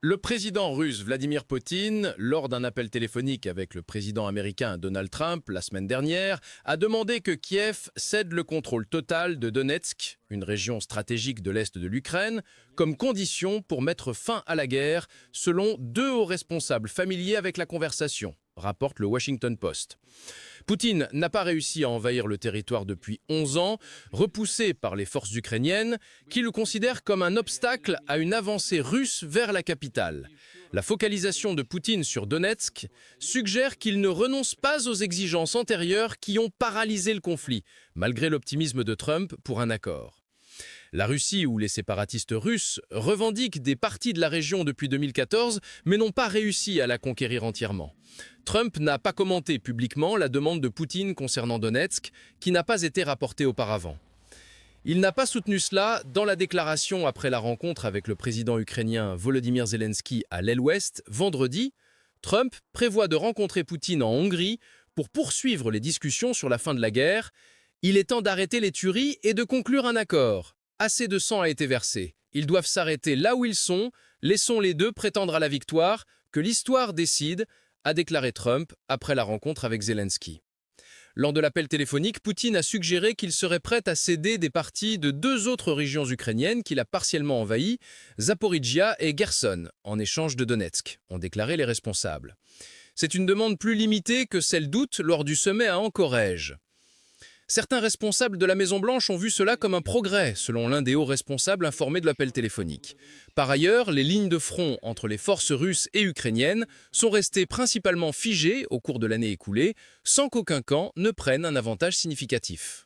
Le président russe Vladimir Poutine, lors d'un appel téléphonique avec le président américain Donald Trump la semaine dernière, a demandé que Kiev cède le contrôle total de Donetsk, une région stratégique de l'Est de l'Ukraine, comme condition pour mettre fin à la guerre, selon deux hauts responsables familiers avec la conversation, rapporte le Washington Post. Poutine n'a pas réussi à envahir le territoire depuis 11 ans, repoussé par les forces ukrainiennes, qui le considèrent comme un obstacle à une avancée russe vers la capitale. La focalisation de Poutine sur Donetsk suggère qu'il ne renonce pas aux exigences antérieures qui ont paralysé le conflit, malgré l'optimisme de Trump pour un accord. La Russie ou les séparatistes russes revendiquent des parties de la région depuis 2014, mais n'ont pas réussi à la conquérir entièrement. Trump n'a pas commenté publiquement la demande de Poutine concernant Donetsk, qui n'a pas été rapportée auparavant. Il n'a pas soutenu cela dans la déclaration après la rencontre avec le président ukrainien Volodymyr Zelensky à l'aile ouest vendredi. Trump prévoit de rencontrer Poutine en Hongrie pour poursuivre les discussions sur la fin de la guerre. Il est temps d'arrêter les tueries et de conclure un accord. Assez de sang a été versé. Ils doivent s'arrêter là où ils sont. Laissons les deux prétendre à la victoire, que l'histoire décide, a déclaré Trump après la rencontre avec Zelensky. Lors de l'appel téléphonique, Poutine a suggéré qu'il serait prêt à céder des parties de deux autres régions ukrainiennes qu'il a partiellement envahies, Zaporijia et Kherson, en échange de Donetsk, ont déclaré les responsables. C'est une demande plus limitée que celle d'août lors du sommet à Anchorage. Certains responsables de la Maison-Blanche ont vu cela comme un progrès, selon l'un des hauts responsables informés de l'appel téléphonique. Par ailleurs, les lignes de front entre les forces russes et ukrainiennes sont restées principalement figées au cours de l'année écoulée, sans qu'aucun camp ne prenne un avantage significatif.